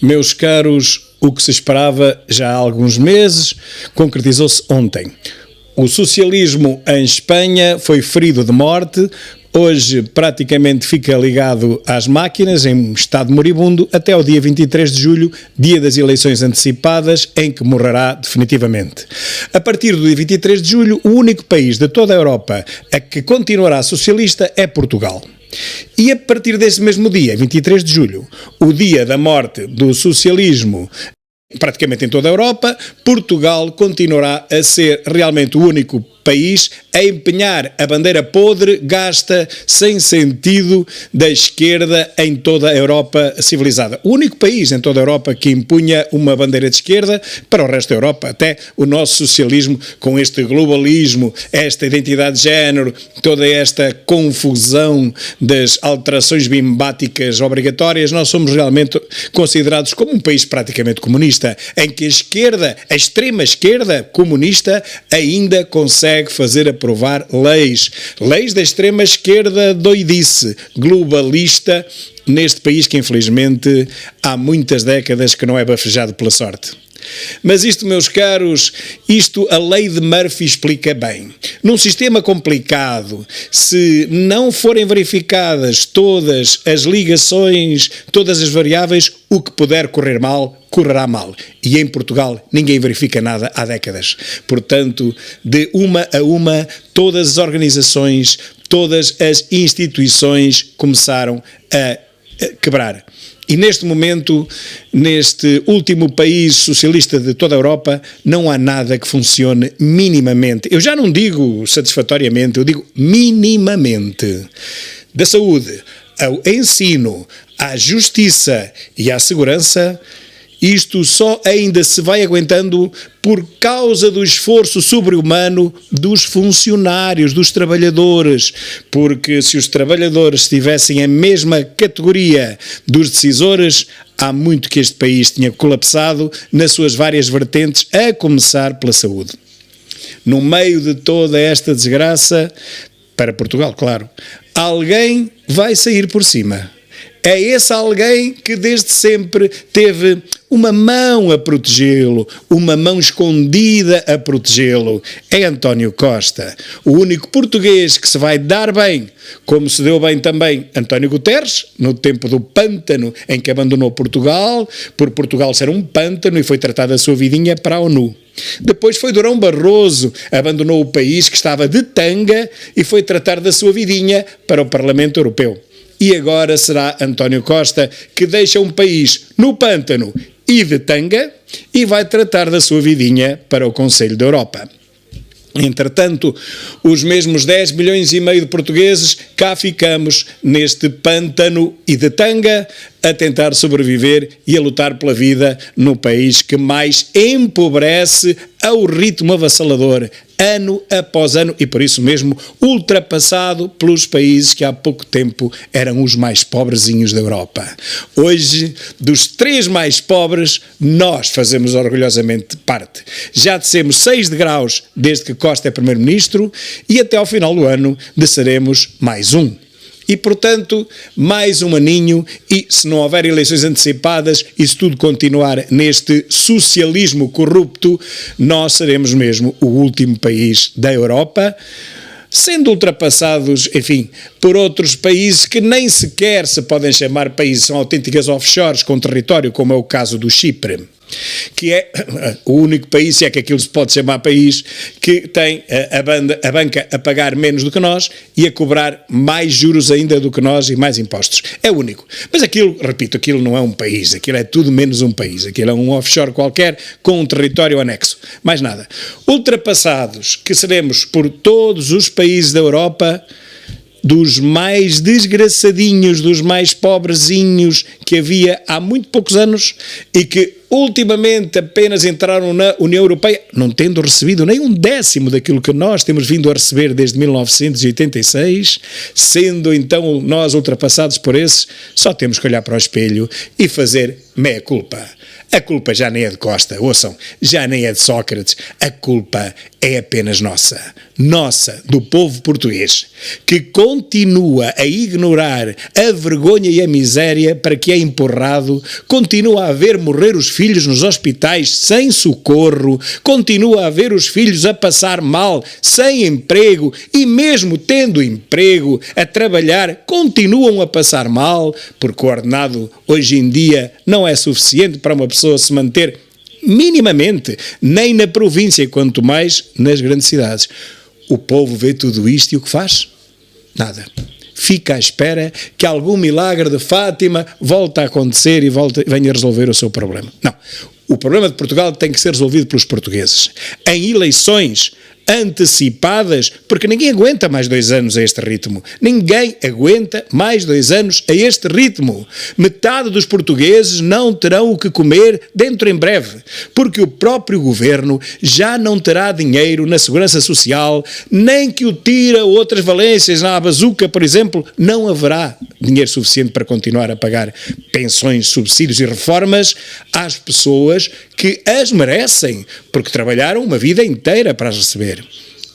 Meus caros, o que se esperava já há alguns meses concretizou-se ontem. O socialismo em Espanha foi ferido de morte, hoje praticamente fica ligado às máquinas em estado moribundo até o dia 23 de julho, dia das eleições antecipadas, em que morrerá definitivamente. A partir do dia 23 de julho, o único país de toda a Europa a que continuará socialista é Portugal. E a partir desse mesmo dia, 23 de julho, o dia da morte do socialismo praticamente em toda a Europa, Portugal continuará a ser realmente o único país a empenhar a bandeira podre, gasta, sem sentido, da esquerda em toda a Europa civilizada. O único país em toda a Europa que impunha uma bandeira de esquerda para o resto da Europa, até o nosso socialismo com este globalismo, esta identidade de género, toda esta confusão das alterações bimbáticas obrigatórias, nós somos realmente considerados como um país praticamente comunista, em que a esquerda, a extrema esquerda comunista, ainda consegue fazer aprovar leis da extrema esquerda doidice, globalista, neste país que infelizmente há muitas décadas que não é bafejado pela sorte. Mas isto, meus caros, a lei de Murphy explica bem. Num sistema complicado, se não forem verificadas todas as ligações, todas as variáveis, o que puder correr mal, correrá mal. E em Portugal ninguém verifica nada há décadas. Portanto, de uma a uma, todas as organizações, todas as instituições começaram a quebrar. E neste momento, neste último país socialista de toda a Europa, não há nada que funcione minimamente. Eu já não digo satisfatoriamente, eu digo minimamente. Da saúde, ao ensino, à justiça e à segurança, isto só ainda se vai aguentando por causa do esforço sobre-humano dos funcionários, dos trabalhadores, porque se os trabalhadores tivessem a mesma categoria dos decisores, há muito que este país tinha colapsado nas suas várias vertentes, a começar pela saúde. No meio de toda esta desgraça, para Portugal, claro, alguém vai sair por cima. É esse alguém que desde sempre teve uma mão a protegê-lo, uma mão escondida a protegê-lo. É António Costa, o único português que se vai dar bem, como se deu bem também António Guterres, no tempo do pântano em que abandonou Portugal, por Portugal ser um pântano e foi tratar da sua vidinha para a ONU. Depois foi Durão Barroso, abandonou o país que estava de tanga e foi tratar da sua vidinha para o Parlamento Europeu. E agora será António Costa que deixa um país no pântano e de tanga e vai tratar da sua vidinha para o Conselho da Europa. Entretanto, os mesmos 10 milhões e meio de portugueses cá ficamos neste pântano e de tanga a tentar sobreviver e a lutar pela vida no país que mais empobrece ao ritmo avassalador, ano após ano, e por isso mesmo ultrapassado pelos países que há pouco tempo eram os mais pobrezinhos da Europa. Hoje, dos 3 mais pobres, nós fazemos orgulhosamente parte. Já descemos 6 degraus desde que Costa é primeiro-ministro e até ao final do ano desceremos mais um. E, portanto, mais um aninho e, se não houver eleições antecipadas e se tudo continuar neste socialismo corrupto, nós seremos mesmo o último país da Europa, sendo ultrapassados, enfim, por outros países que nem sequer se podem chamar países, são autênticas offshores com território, como é o caso do Chipre, que é o único país, se é que aquilo se pode chamar país, que tem a banca a pagar menos do que nós e a cobrar mais juros ainda do que nós e mais impostos. É o único. Mas aquilo, repito, aquilo não é um país, aquilo é tudo menos um país, aquilo é um offshore qualquer com um território anexo. Mais nada. Ultrapassados que seremos por todos os países da Europa, dos mais desgraçadinhos, dos mais pobrezinhos que havia há muito poucos anos e que ultimamente apenas entraram na União Europeia, não tendo recebido nem 1/10 daquilo que nós temos vindo a receber desde 1986, sendo então nós ultrapassados por esses, só temos que olhar para o espelho e fazer meia culpa. A culpa já nem é de Costa, ouçam, já nem é de Sócrates, a culpa é apenas nossa, do povo português, que continua a ignorar a vergonha e a miséria para que é empurrado, continua a ver morrer os filhos nos hospitais sem socorro, continua a ver os filhos a passar mal, sem emprego, e mesmo tendo emprego, a trabalhar, continuam a passar mal, porque o ordenado hoje em dia não é suficiente para uma pessoa se manter minimamente, nem na província, quanto mais nas grandes cidades. O povo vê tudo isto e o que faz? Nada. Fica à espera que algum milagre de Fátima volte a acontecer e venha resolver o seu problema. Não. O problema de Portugal tem que ser resolvido pelos portugueses. Em eleições antecipadas, porque ninguém aguenta mais 2 anos a este ritmo. Ninguém aguenta mais 2 anos a este ritmo. Metade dos portugueses não terão o que comer dentro em breve, porque o próprio governo já não terá dinheiro na segurança social, nem que o tire a outras valências, na bazuca, por exemplo, não haverá dinheiro suficiente para continuar a pagar pensões, subsídios e reformas às pessoas que as merecem, porque trabalharam uma vida inteira para as receber.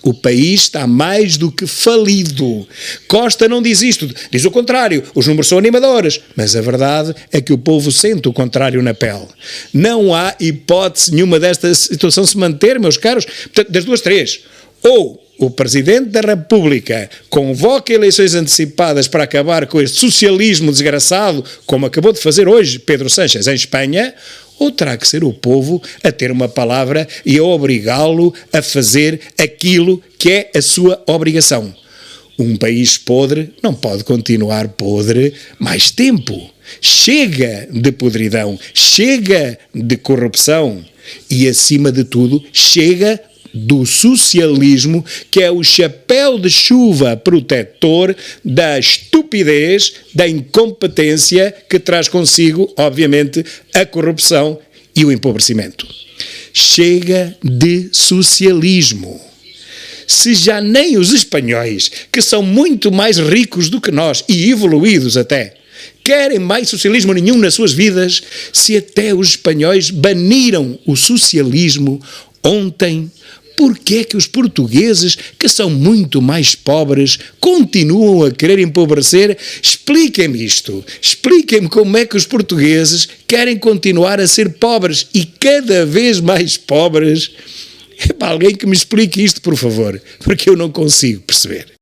O país está mais do que falido. Costa não diz isto, diz o contrário, os números são animadores, mas a verdade é que o povo sente o contrário na pele. Não há hipótese nenhuma desta situação se manter, meus caros. Portanto, das duas, três. Ou o Presidente da República convoca eleições antecipadas para acabar com este socialismo desgraçado, como acabou de fazer hoje Pedro Sánchez em Espanha, ou terá que ser o povo a ter uma palavra e a obrigá-lo a fazer aquilo que é a sua obrigação. Um país podre não pode continuar podre mais tempo. Chega de podridão, chega de corrupção e, acima de tudo, chega do socialismo, que é o chapéu de chuva protetor da estupidez, da incompetência que traz consigo, obviamente, a corrupção e o empobrecimento. Chega de socialismo. Se já nem os espanhóis, que são muito mais ricos do que nós e evoluídos até, querem mais socialismo nenhum nas suas vidas, se até os espanhóis baniram o socialismo ontem, por que é que os portugueses, que são muito mais pobres, continuam a querer empobrecer? Expliquem-me isto. Expliquem-me como é que os portugueses querem continuar a ser pobres e cada vez mais pobres. É para alguém que me explique isto, por favor, porque eu não consigo perceber.